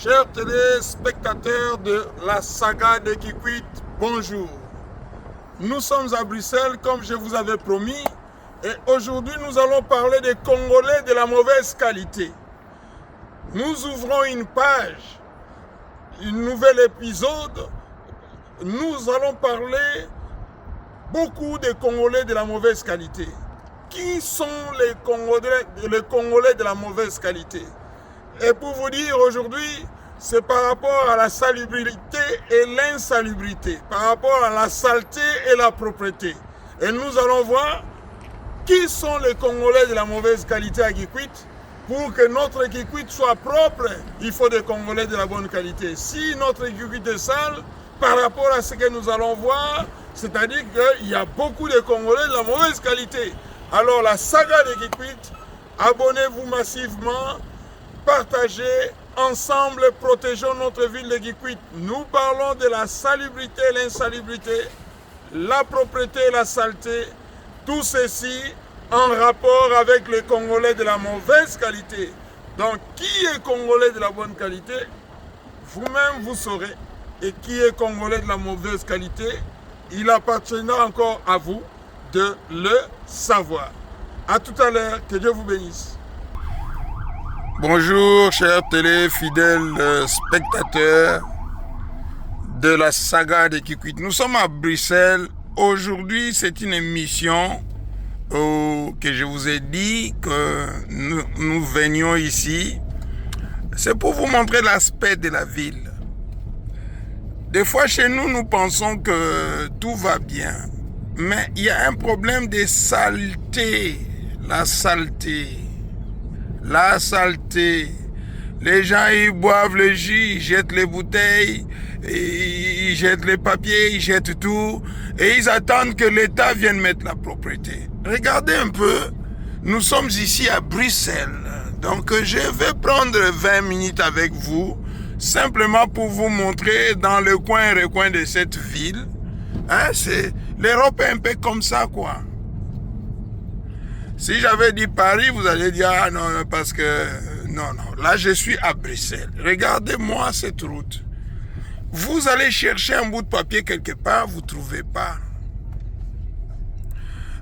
Chers téléspectateurs de la saga de Kikwit, bonjour. Nous sommes à Bruxelles comme je vous avais promis et aujourd'hui nous allons parler des Congolais de la mauvaise qualité. Nous ouvrons une page, un nouvel épisode. Nous allons parler beaucoup des Congolais de la mauvaise qualité. Qui sont les Congolais de la mauvaise qualité? Et pour vous dire aujourd'hui, c'est par rapport à la salubrité et l'insalubrité, par rapport à la saleté et la propreté. Et nous allons voir qui sont les Congolais de la mauvaise qualité à Kikwit. Pour que notre Kikwit soit propre, il faut des Congolais de la bonne qualité. Si notre Kikwit est sale, par rapport à ce que nous allons voir, c'est-à-dire qu'il y a beaucoup de Congolais de la mauvaise qualité. Alors la saga de Kikwit, abonnez-vous massivement, partagez, ensemble protégeons notre ville de Kikwit. Nous parlons de la salubrité et l'insalubrité, la propreté et la saleté, tout ceci en rapport avec les Congolais de la mauvaise qualité. Donc qui est Congolais de la bonne qualité? Vous-même vous saurez. Et qui est Congolais de la mauvaise qualité? Il appartiendra encore à vous de le savoir. À tout à l'heure, que Dieu vous bénisse. Bonjour chers téléfidèles spectateurs de la saga de Kikwit. Nous sommes à Bruxelles. Aujourd'hui, c'est une émission que je vous ai dit que nous venions ici. C'est pour vous montrer l'aspect de la ville. Des fois, chez nous, nous pensons que tout va bien. Mais il y a un problème de saleté. La saleté. La saleté. Les gens, ils boivent le jus, ils jettent les bouteilles, ils jettent les papiers, ils jettent tout. Et ils attendent que l'État vienne mettre la propreté. Regardez un peu. Nous sommes ici à Bruxelles. Donc, je vais prendre 20 minutes avec vous. Simplement pour vous montrer dans le coin et recoin de cette ville. Hein, l'Europe est un peu comme ça, quoi. Si j'avais dit Paris, vous allez dire, ah non, parce que... Non. Là, je suis à Bruxelles. Regardez-moi cette route. Vous allez chercher un bout de papier quelque part, vous ne trouvez pas.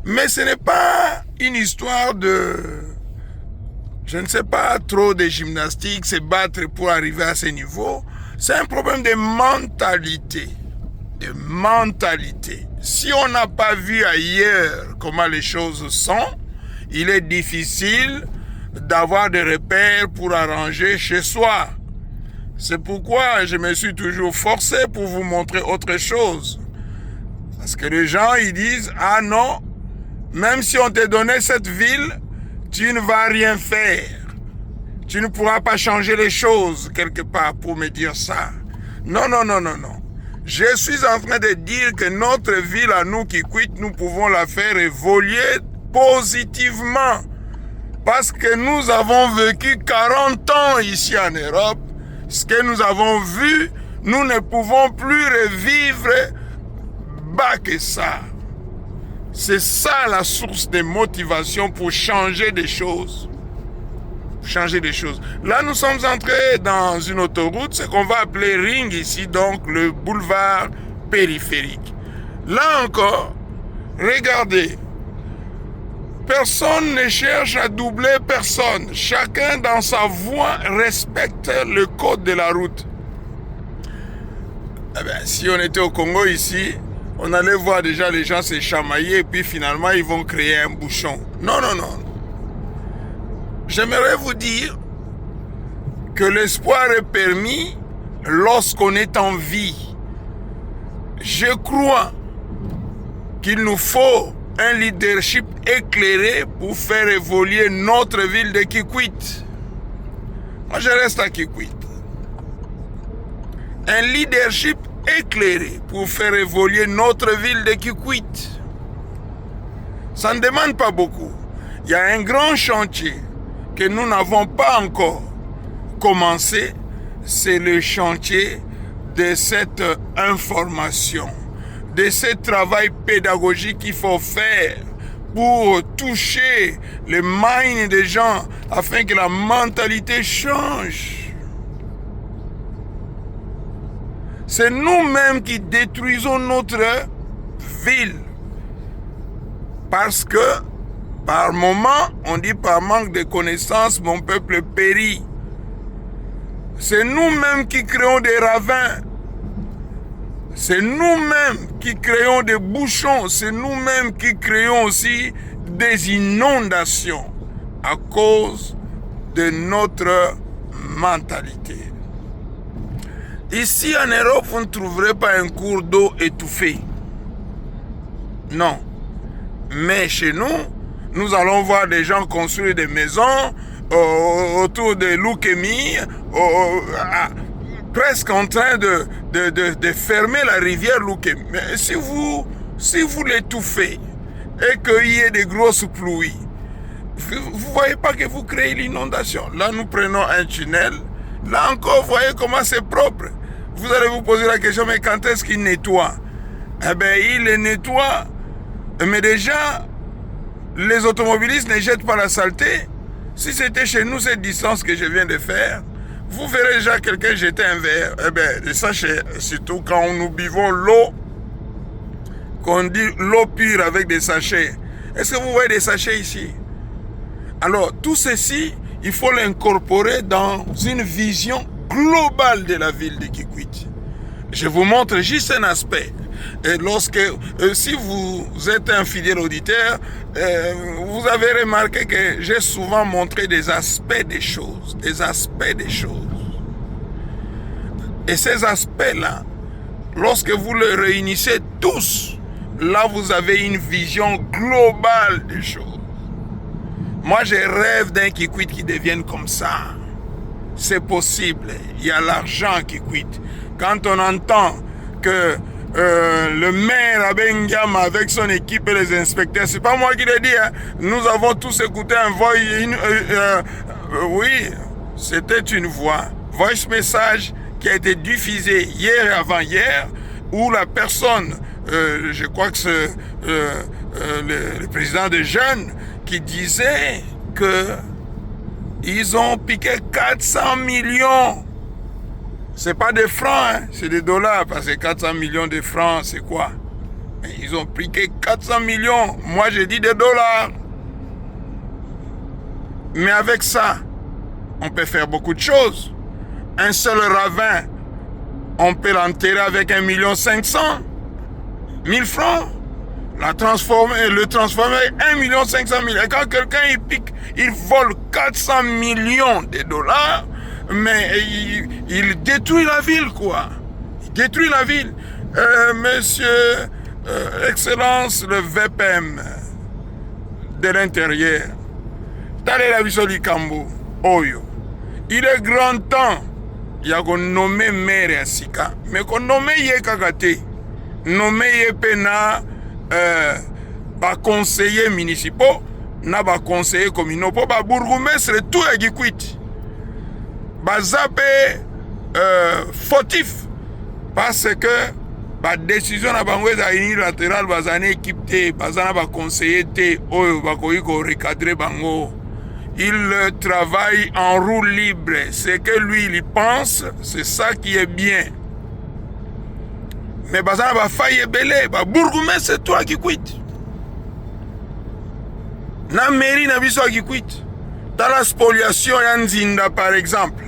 Mais ce n'est pas une histoire de... Je ne sais pas, trop de gymnastique, se battre pour arriver à ce niveau. C'est un problème de mentalité. De mentalité. Si on n'a pas vu ailleurs comment les choses sont, il est difficile d'avoir des repères pour arranger chez soi. C'est pourquoi je me suis toujours forcé pour vous montrer autre chose. Parce que les gens, ils disent, ah non, même si on te donnait cette ville, tu ne vas rien faire. Tu ne pourras pas changer les choses quelque part pour me dire ça. Non. Je suis en train de dire que notre ville à nous Kikwit, nous pouvons la faire évoluer positivement. Parce que nous avons vécu 40 ans ici en Europe. Ce que nous avons vu, nous ne pouvons plus revivre bas que ça. C'est ça la source de motivation pour changer des choses. Là, nous sommes entrés dans une autoroute, ce qu'on va appeler Ring ici, donc le boulevard périphérique. Là encore, regardez. Personne ne cherche à doubler personne. Chacun dans sa voie respecte le code de la route. Si on était au Congo ici, on allait voir déjà les gens se chamailler et puis finalement ils vont créer un bouchon. Non. J'aimerais vous dire que l'espoir est permis lorsqu'on est en vie. Je crois qu'il nous faut un leadership éclairé pour faire évoluer notre ville de Kikwit. Moi, je reste à Kikwit. Un leadership éclairé pour faire évoluer notre ville de Kikwit. Ça ne demande pas beaucoup. Il y a un grand chantier que nous n'avons pas encore commencé. C'est le chantier de cette information, de ce travail pédagogique qu'il faut faire pour toucher les minds des gens afin que la mentalité change. C'est nous-mêmes qui détruisons notre ville. Parce que, par moment, on dit par manque de connaissances, mon peuple périt. C'est nous-mêmes qui créons des ravins. C'est nous-mêmes qui créons des bouchons. C'est nous-mêmes qui créons aussi des inondations à cause de notre mentalité. Ici en Europe, vous ne trouverez pas un cours d'eau étouffé. Non. Mais chez nous, nous allons voir des gens construire des maisons autour de Lukemi, presque en train de fermer la rivière Lukemi. Mais si vous l'étouffez et qu'il y ait des grosses pluies, vous ne voyez pas que vous créez l'inondation. Là, nous prenons un tunnel. Là encore, vous voyez comment c'est propre. Vous allez vous poser la question, mais quand est-ce qu'il nettoie? Eh bien, il les nettoie. Mais déjà, les automobilistes ne jettent pas la saleté. Si c'était chez nous cette distance que je viens de faire, vous verrez déjà quelqu'un jeter un verre. Eh bien, des sachets, surtout quand nous buvons l'eau, qu'on dit l'eau pure avec des sachets. Est-ce que vous voyez des sachets ici? Alors, tout ceci, il faut l'incorporer dans une vision globale de la ville de Kikwit. Je vous montre juste un aspect. Et si vous êtes un fidèle auditeur, vous avez remarqué que j'ai souvent montré des aspects des choses. Et ces aspects-là, lorsque vous les réunissez tous, là vous avez une vision globale des choses. Moi, je rêve d'un Kikwit qui devienne comme ça. C'est possible. Il y a l'argent qui quitte. Quand on entend que le maire à Bengam avec son équipe et les inspecteurs, c'est pas moi qui l'ai dit, hein. Nous avons tous écouté un voix, oui, c'était une voix, voice message qui a été diffusé hier et avant-hier, où la personne, je crois que c'est le président des jeunes, qui disait que ils ont piqué 400 millions. C'est pas des francs, hein, c'est des dollars, parce que 400 millions de francs, c'est quoi? Mais ils ont piqué 400 millions. Moi, j'ai dit des dollars. Mais avec ça, on peut faire beaucoup de choses. Un seul ravin, on peut l'enterrer avec 1,5 million francs. Le transformer 1,5 million. Et quand quelqu'un il pique, il vole 400 millions de dollars, mais il détruit la ville, quoi. Il détruit la ville. Monsieur, Excellence, le VPM de l'intérieur, d'aller la Bissoli Kambo, Oyo. Il est grand temps, il y a qu'on nomme maire à Sika, mais qu'on nomme Yekagate, nomme Yepena, conseillers municipaux, na conseillers communaux, bourgmestre tout à Kikwit. Zappé fautif parce que la décision na bango unilatérale bazane équipe te bazana ba conseiller te oyo bakoyi ko recadrer bango. Il travaille en roue libre. Ce que lui il pense, c'est ça qui est bien. Mais bazana ba faille belé, ba bourgmestre c'est toi qui quitte. Na mairie na biso qui quitte. Dans la spoliation ya Nzinda par exemple.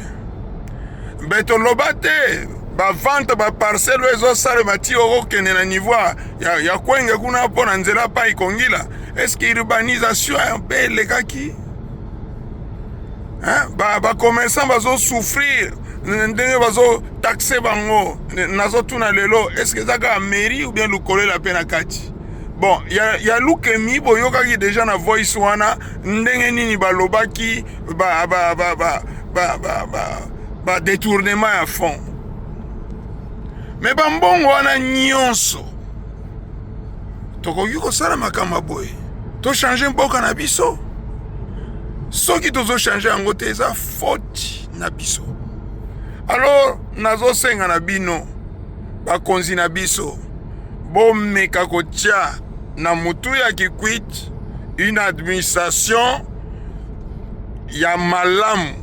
Beto lobate ba vente ba parcelle ezo sale mati oko kene na niveau ya kwenge kuna po na nzela pa ikongila. Est-ce que urbanisation est un peu lekaki? Hein? Ba commerçant bazo souffrir. Ndenge bazo taxer bango nazo tuna lelo. Est-ce que ça ka mairie ou bien lukole la pena kati? Bon, ya Lukemi boyoka ki déjà na voice wana ndenge nini ba lobaki ba détournement à fond. Mais ba mbongo wana nyonso. Tokoki kosala makamba boye. To changer mboka na biso. Soki tozo changer yango te eza faute na biso. Alors nazo senga na bino bakonzi na biso bomeka kotia na mutu ya Kikwit une administration ya malamu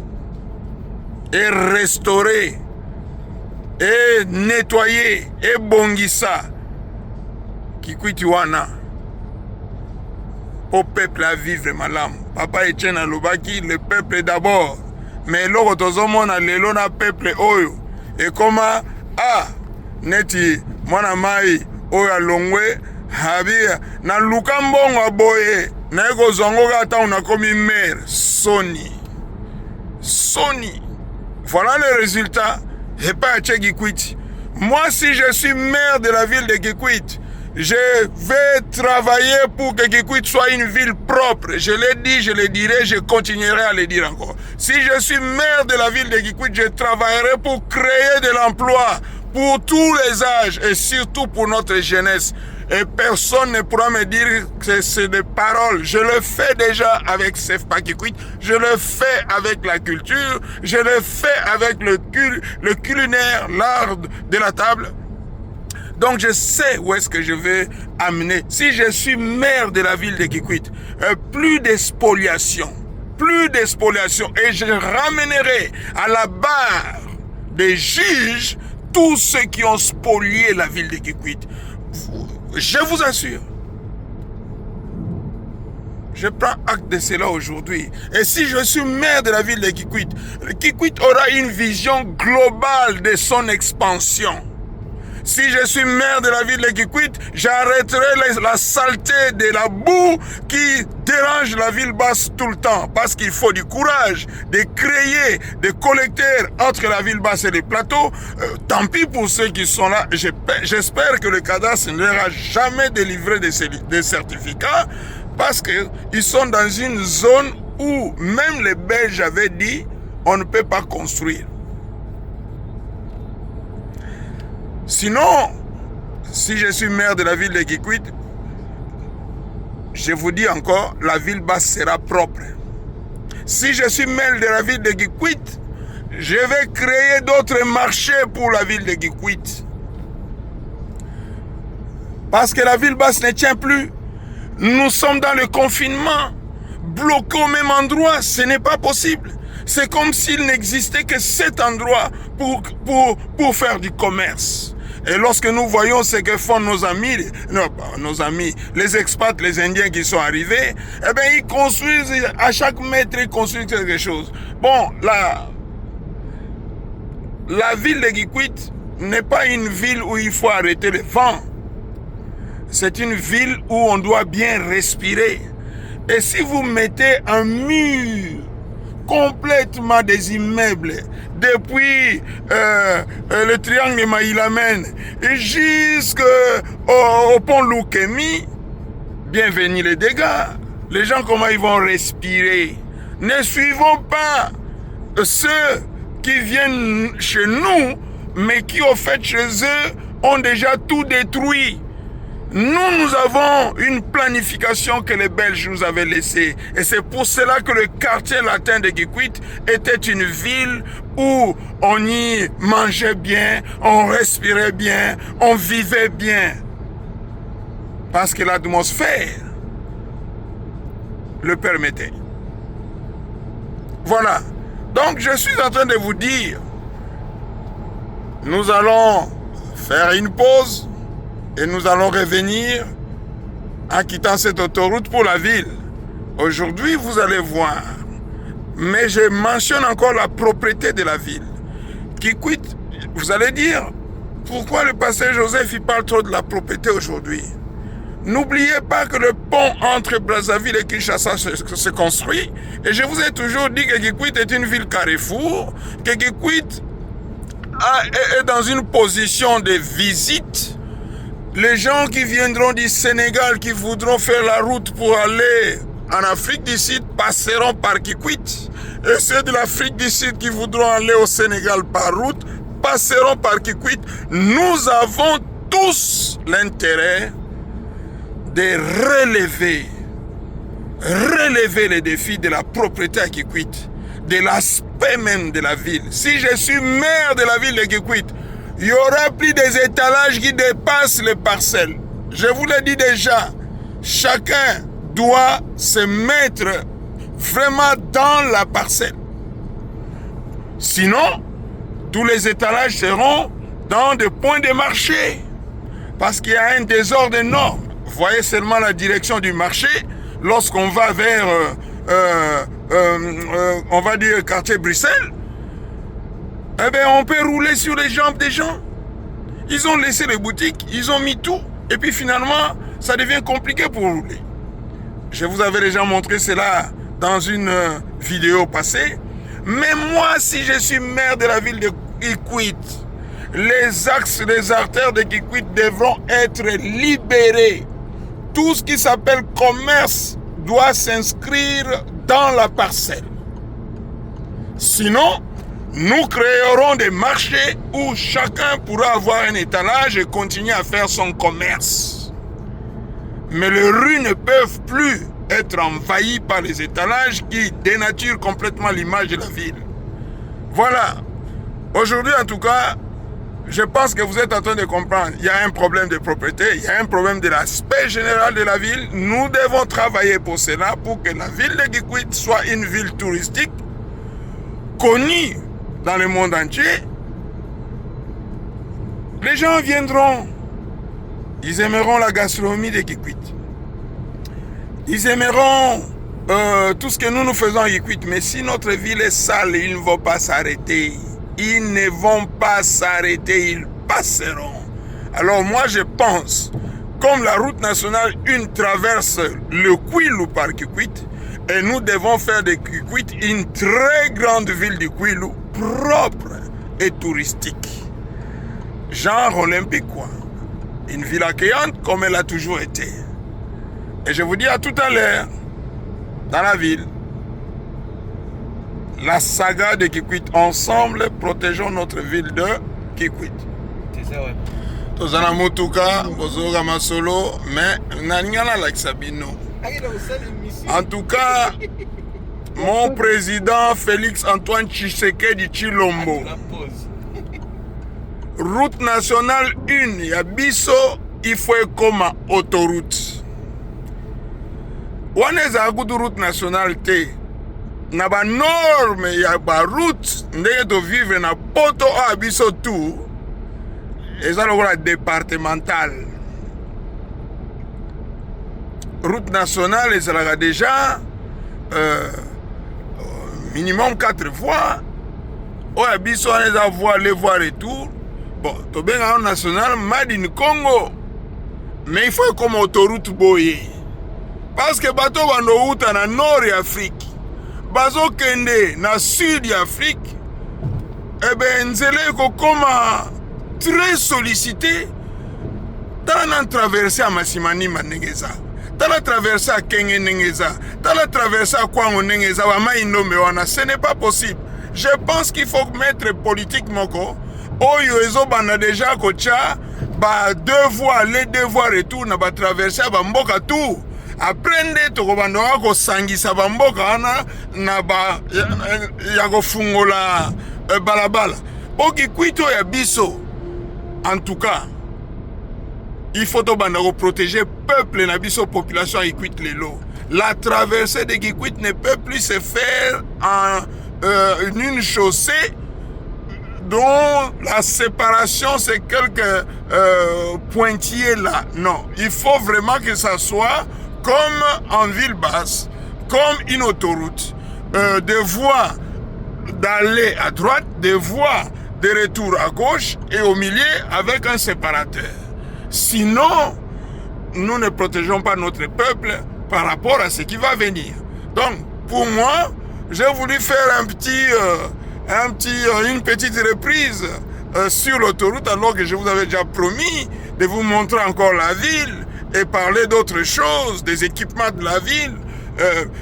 et restaurer et nettoyer et bongisa Kikwit wana au peuple à vivre malamu. Papa Etienne alobaki le peuple d'abord, mais loko tozomona lelo na peuple oyo et comment neti mwana mai oyo alongwe habia na luka mbongo boye na eko zongoka ata unakomi maire Sony. Voilà le résultat. Et pas à Kikwit. Moi, si je suis maire de la ville de Kikwit, je vais travailler pour que Kikwit soit une ville propre. Je l'ai dit, je le dirai, je continuerai à le dire encore. Si je suis maire de la ville de Kikwit, je travaillerai pour créer de l'emploi pour tous les âges et surtout pour notre jeunesse. Et personne ne pourra me dire que c'est des paroles. Je le fais déjà avec CEFPA Kikwit, je le fais avec la culture, je le fais avec le culinaire, l'art de la table. Donc je sais où est-ce que je vais amener. Si je suis maire de la ville de Kikwit, plus d'expoliation. Et je ramènerai à la barre des juges tous ceux qui ont spolié la ville de Kikwit. Je vous assure. Je prends acte de cela aujourd'hui. Et si je suis maire de la ville de Kikwit, Kikwit aura une vision globale de son expansion. Si je suis maire de la ville de Kikwit, j'arrêterai la saleté de la boue qui dérange la ville basse tout le temps. Parce qu'il faut du courage de créer des collecteurs entre la ville basse et les plateaux. Tant pis pour ceux qui sont là. J'espère que le cadastre ne leur a jamais délivré des certificats. Parce qu'ils sont dans une zone où même les Belges avaient dit on ne peut pas construire. Sinon, si je suis maire de la ville de Kikwit, je vous dis encore, la ville basse sera propre. Si je suis maire de la ville de Kikwit, je vais créer d'autres marchés pour la ville de Kikwit. Parce que la ville basse ne tient plus. Nous sommes dans le confinement, bloqués au même endroit, ce n'est pas possible. C'est comme s'il n'existait que cet endroit pour faire du commerce. Et lorsque nous voyons ce que font nos amis, les expats, les Indiens qui sont arrivés, eh bien, ils construisent, à chaque mètre, ils construisent quelque chose. Bon, la ville de Kikwit n'est pas une ville où il faut arrêter le vent. C'est une ville où on doit bien respirer. Et si vous mettez un mur complètement des immeubles, depuis le triangle de Maïlamen jusqu'au pont Loukemi, bienvenue les dégâts. Les gens, comment ils vont respirer? Ne suivons pas ceux qui viennent chez nous, mais qui au fait chez eux ont déjà tout détruit. Nous avons une planification que les Belges nous avaient laissée. Et c'est pour cela que le quartier latin de Kikwit était une ville où on y mangeait bien, on respirait bien, on vivait bien. Parce que l'atmosphère le permettait. Voilà. Donc je suis en train de vous dire, nous allons faire une pause. Et nous allons revenir en quittant cette autoroute pour la ville. Aujourd'hui, vous allez voir. Mais je mentionne encore la propriété de la ville. Kikwit, vous allez dire, pourquoi le pasteur Joseph il parle trop de la propriété aujourd'hui? N'oubliez pas que le pont entre Brazzaville et Kinshasa se construit. Et je vous ai toujours dit que Kikwit est une ville carrefour, que Kikwit est dans une position de visite. Les gens qui viendront du Sénégal, qui voudront faire la route pour aller en Afrique du Sud, passeront par Kikwit. Et ceux de l'Afrique du Sud qui voudront aller au Sénégal par route, passeront par Kikwit. Nous avons tous l'intérêt de relever les défis de la propriété à Kikwit, de l'aspect même de la ville. Si je suis maire de la ville de Kikwit, il y aura plus des étalages qui dépassent les parcelles. Je vous l'ai dit déjà, chacun doit se mettre vraiment dans la parcelle. Sinon, tous les étalages seront dans des points de marché. Parce qu'il y a un désordre énorme. Voyez seulement la direction du marché lorsqu'on va vers, on va dire, quartier Bruxelles. Eh bien, on peut rouler sur les jambes des gens. Ils ont laissé les boutiques, ils ont mis tout. Et puis finalement, ça devient compliqué pour rouler. Je vous avais déjà montré cela dans une vidéo passée. Mais moi, si je suis maire de la ville de Kikwit, les axes, les artères de Kikwit devront être libérés. Tout ce qui s'appelle commerce doit s'inscrire dans la parcelle. Sinon, nous créerons des marchés où chacun pourra avoir un étalage et continuer à faire son commerce. Mais les rues ne peuvent plus être envahies par les étalages qui dénaturent complètement l'image de la ville. Voilà. Aujourd'hui, en tout cas, je pense que vous êtes en train de comprendre. Il y a un problème de propriété, il y a un problème de l'aspect général de la ville. Nous devons travailler pour cela, pour que la ville de Kikwit soit une ville touristique connue dans le monde entier. Les gens viendront. Ils aimeront la gastronomie de Kikwit. Ils aimeront tout ce que nous faisons à Kikwit. Mais si notre ville est sale, ils ne vont pas s'arrêter. Ils ne vont pas s'arrêter, ils passeront. Alors moi je pense, comme la route nationale 1 traverse le Kwilu par Kikwit, et nous devons faire de Kikwit une très grande ville du Kwilu, propre et touristique. Genre olympique quoi. Une ville accueillante comme elle a toujours été. Et je vous dis à tout à l'heure, dans la ville, la saga de Kikwit. Ensemble, protégeons notre ville de Kikwit. C'est ça, ouais. Tozana Motuka, Bozoga Masolo, mais Nanyala Laksabino. En tout cas, mon président Félix Antoine Tshisekedi Tshilombo. Route nationale 1, Yabiso, il faut comme autoroute. Waneza Agudu route nationale T. Na ba norme ya ba route ndenge to vivre na poto a biso tout eza lokola départemental. Route nationale ezalaka déjà minimum 4 voies. Oya biso wana eza voie aller voie retour. Bon, tobenga national made in Congo. Mais il faut comme autoroute boye. Parce que bato bando uta na nord ya Afrique. Bazo kende na sud ya Afrique. Eh ben nzele ko koma très sollicité. Tana traversé à Masimani Manengeza. Tana traversé à Kenge Nengeza. Tana traversé à Kwango Nengeza. Wama inome wana. Ce n'est pas possible. Je pense qu'il faut mettre politique moko. Oyo ezo bana déjà kocha ba 2 voies aller 2 voies retour na ba traverser ba mboka tout. Après nde to ko bando ko sangisa ba mboka wana na ba ya ko fungola balabala. Oki kwito ya biso. En tout cas, il faut to banda ko protéger peuple na biso population à Kikwit lelo. La traversée de Kikwit ne peut plus se faire en une chaussée dont la séparation c'est quelques pointillés là. Non, il faut vraiment que ça soit comme en ville basse, comme une autoroute, des voies d'aller à droite, des voies de retour à gauche et au milieu avec un séparateur. Sinon, nous ne protégeons pas notre peuple par rapport à ce qui va venir. Donc, pour moi, j'ai voulu faire une petite reprise sur l'autoroute alors que je vous avais déjà promis de vous montrer encore la ville et parler d'autres choses, des équipements de la ville.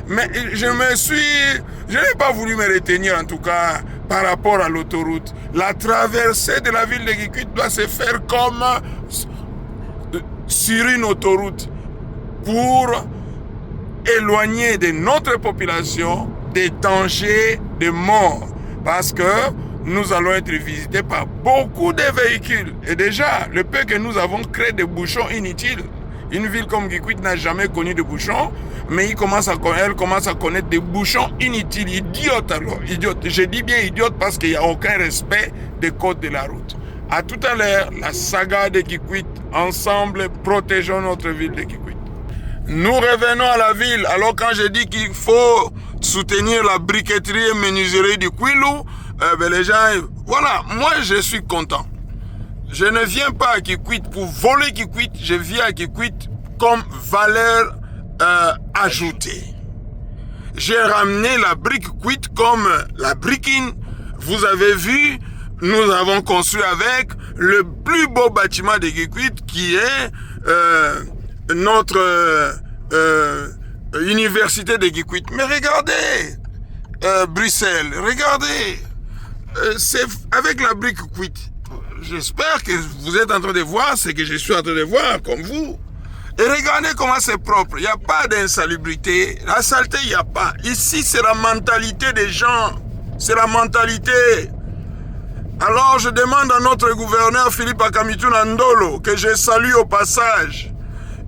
Mais je n'ai pas voulu me retenir en tout cas par rapport à l'autoroute. La traversée de la ville de Kikwit doit se faire comme sur une autoroute pour éloigner de notre population des dangers de mort. Parce que nous allons être visités par beaucoup de véhicules. Et déjà, le peu que nous avons créé des bouchons inutiles. Une ville comme Kikwit n'a jamais connu de bouchons, mais elle commence à connaître des bouchons inutiles, idiotes alors. Idiotes. Je dis bien idiotes parce qu'il n'y a aucun respect des codes de la route. À tout à l'heure, la saga de Kikwit. Ensemble, protégeons notre ville de Kikwit. Nous revenons à la ville. Alors quand je dis qu'il faut soutenir la briqueterie et menuiserie du Kwilu, les gens, voilà, moi je suis content. Je ne viens pas à Kikwit pour voler Kikwit, je viens à Kikwit comme valeur ajoutée. J'ai ramené la brique Kwit comme la briquine. Vous avez vu, nous avons construit avec le plus beau bâtiment de Kikwit qui est notre université de Kikwit. Mais regardez, Bruxelles, regardez, c'est avec la brique Kwit. J'espère que vous êtes en train de voir ce que je suis en train de voir, comme vous. Et regardez comment c'est propre. Il n'y a pas d'insalubrité. La saleté, il n'y a pas. Ici, c'est la mentalité des gens. C'est la mentalité. Alors, je demande à notre gouverneur Philippe Akamitu Ndolo, que je salue au passage.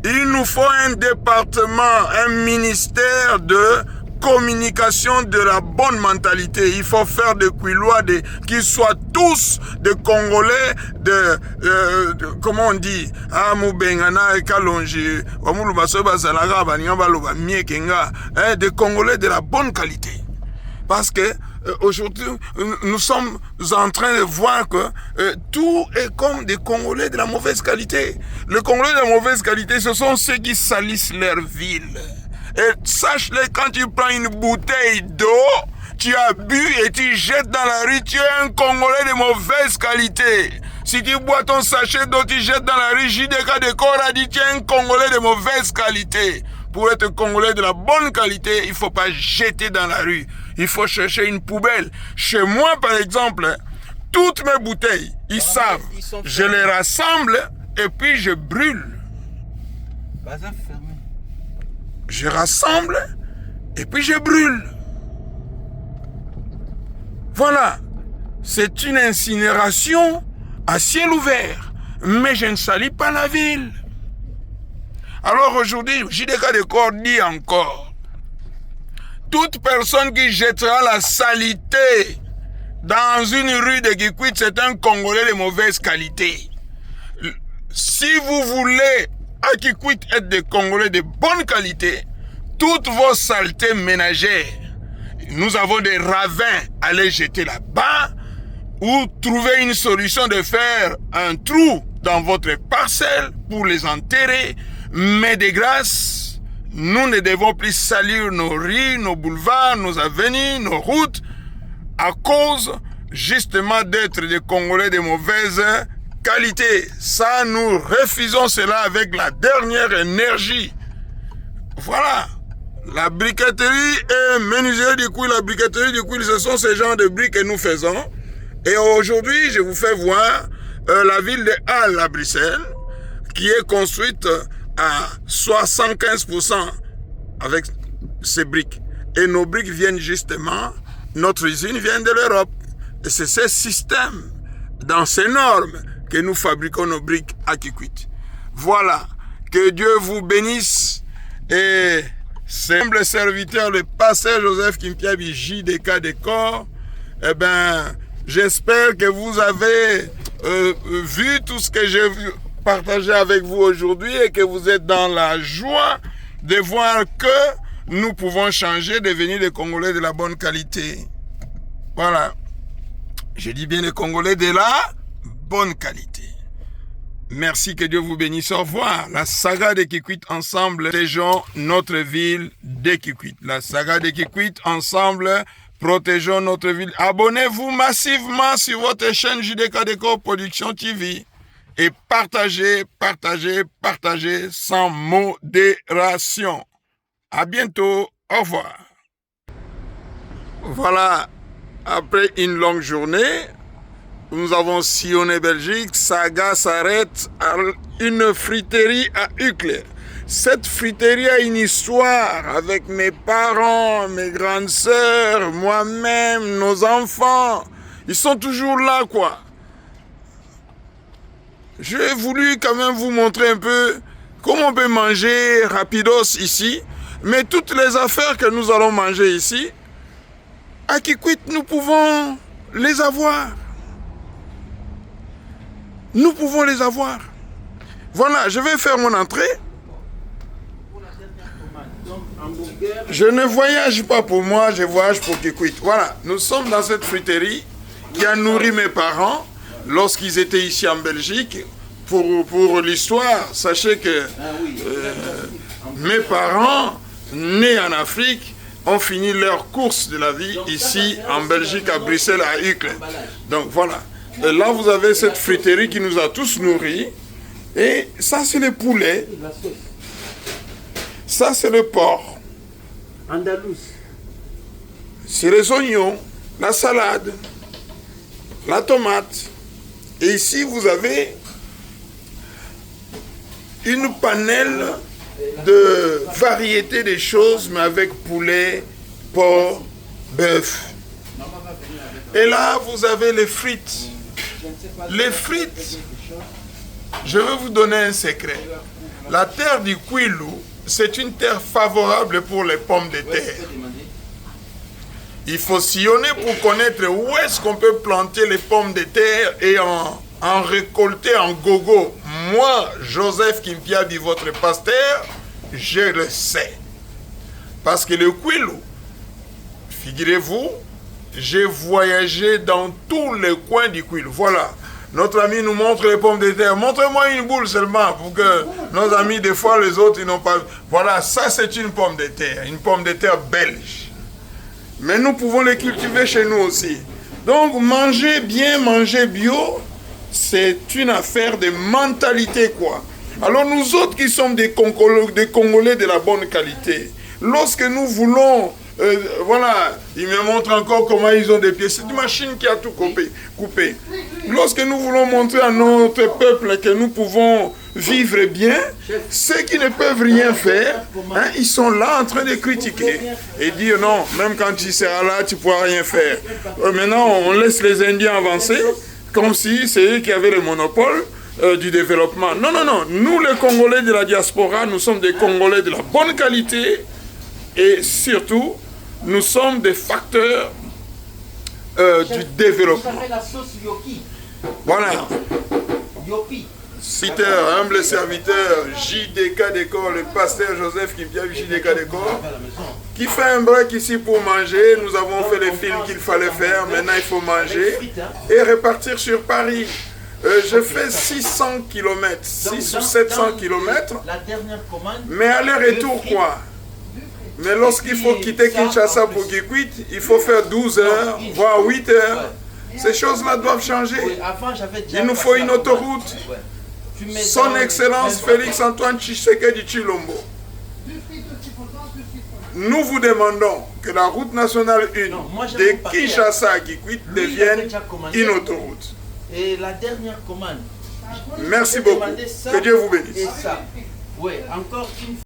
Il nous faut un département, un ministère de communication de la bonne mentalité. Il faut faire des Kwilois qu'ils soient tous des Congolais comment on dit, des Congolais de la bonne qualité. Parce que aujourd'hui, nous sommes en train de voir que tout est comme des Congolais de la mauvaise qualité. Les Congolais de la mauvaise qualité, ce sont ceux qui salissent leur ville. Et sache-le, quand tu prends une bouteille d'eau, tu as bu et tu jettes dans la rue, tu es un Congolais de mauvaise qualité. Si tu bois ton sachet d'eau, tu jettes dans la rue, JDK Décor a dit, tu es un Congolais de mauvaise qualité. Pour être Congolais de la bonne qualité, il ne faut pas jeter dans la rue. Il faut chercher une poubelle. Chez moi, par exemple, toutes mes bouteilles, ils savent. Je les rassemble et puis je brûle. Je rassemble et puis je brûle. Voilà. C'est une incinération à ciel ouvert. Mais je ne salis pas la ville. Alors aujourd'hui, JDK Décor dit encore, toute personne qui jettera la saleté dans une rue de Kikwit, c'est un Congolais de mauvaise qualité. Si vous voulez à Kikwit être des Congolais de bonne qualité, toutes vos saletés ménagères, nous avons des ravins à les jeter là-bas, ou trouver une solution de faire un trou dans votre parcelle pour les enterrer, mais de grâce, nous ne devons plus salir nos rues, nos boulevards, nos avenues, nos routes, à cause justement d'être des Congolais de mauvaise qualité. Ça, nous refusons cela avec la dernière énergie. Voilà. La briqueterie et menuiserie du Kwilu, la briqueterie du Kwilu, ce sont ces genres de briques que nous faisons. Et aujourd'hui, je vous fais voir la ville de Halle à Bruxelles, qui est construite à 75% avec ces briques. Et nos briques viennent justement, notre usine vient de l'Europe. Et c'est ce système, dans ces normes, que nous fabriquons nos briques à Kikwit. Voilà. Que Dieu vous bénisse. Et c'est le serviteur, le pasteur Joseph Kimpiabi JDK Décor. Eh bien, j'espère que vous avez vu tout ce que j'ai partagé avec vous aujourd'hui et que vous êtes dans la joie de voir que nous pouvons changer, devenir des Congolais de la bonne qualité. Voilà. Je dis bien des Congolais de la bonne qualité. Merci, que Dieu vous bénisse. Au revoir. La saga de Kikwit ensemble, protégeons notre ville de Kikwit. La saga de Kikwit ensemble, protégeons notre ville. Abonnez-vous massivement sur votre chaîne JDK Décor Production TV. Et partagez, partagez, partagez sans modération. À bientôt. Au revoir. Voilà. Après une longue journée, nous avons sillonné Belgique. Saga s'arrête à une friterie à Uccle. Cette friterie a une histoire avec mes parents, mes grandes sœurs, moi-même, nos enfants. Ils sont toujours là, quoi. J'ai voulu quand même vous montrer un peu comment on peut manger rapidos ici. Mais toutes les affaires que nous allons manger ici, à Kikwit, nous pouvons les avoir. nous pouvons les avoir. Voilà, je vais faire mon entrée. Je ne voyage pas pour moi, je voyage pour Kikwit. Voilà, nous sommes dans cette fruiterie qui a nourri mes parents lorsqu'ils étaient ici en Belgique. Pour l'histoire, sachez que mes parents, nés en Afrique, ont fini leur course de la vie ici en Belgique, à Bruxelles, à Uccle. Donc voilà. Et là, vous avez cette fruiterie qui nous a tous nourris. Et ça, c'est le poulet. Ça, c'est le porc. Andalous. C'est les oignons, la salade, la tomate. Et ici, vous avez une panelle de variétés de choses, mais avec poulet, porc, bœuf. Et là, vous avez les frites. Les frites, je vais vous donner un secret. La terre du Kwilu, c'est une terre favorable pour les pommes de terre. Il faut sillonner pour connaître où est-ce qu'on peut planter les pommes de terre et en récolter en gogo. Moi, Joseph Kimpiabi, votre pasteur, je le sais. Parce que le Kwilu, figurez-vous, j'ai voyagé dans tous les coins du Kwilu. Voilà. Notre ami nous montre les pommes de terre. Montrez-moi une boule seulement pour que nos amis, des fois, les autres, ils n'ont pas... Voilà, ça c'est une pomme de terre belge. Mais nous pouvons les cultiver chez nous aussi. Donc, manger bien, manger bio, c'est une affaire de mentalité, quoi. Alors, nous autres qui sommes des Congolais de la bonne qualité, lorsque nous voulons... voilà, il me montre encore comment ils ont des pieds. C'est une machine qui a tout coupé. Lorsque nous voulons montrer à notre peuple que nous pouvons vivre bien, ceux qui ne peuvent rien faire, hein, ils sont là en train de critiquer et dire non, même quand tu seras là, tu ne pourras rien faire. Maintenant, on laisse les Indiens avancer comme si c'est eux qui avaient le monopole du développement. Non, non, non. Nous, les Congolais de la diaspora, nous sommes des Congolais de la bonne qualité et surtout, nous sommes des facteurs du développement. Voilà. Citeur, humble serviteur, JDK Décor, le pasteur Joseph Kimpiabi JDK Décor, qui fait un break ici pour manger. Nous avons fait les films qu'il fallait faire. Maintenant, il faut manger et repartir sur Paris. Je fais 600 km, 600 ou 700 km, mais aller-retour quoi. Mais lorsqu'il faut quitter Kinshasa pour Kikwit, il faut faire 12 heures, voire 8 heures. Ces choses-là doivent changer. Il nous faut une autoroute. Son Excellence Félix-Antoine Tshisekedi Tshilombo. Nous vous demandons que la route nationale 1 de Kinshasa à Kikwit devienne une autoroute. Et la dernière commande. Merci beaucoup. Que Dieu vous bénisse. Oui, encore une fois.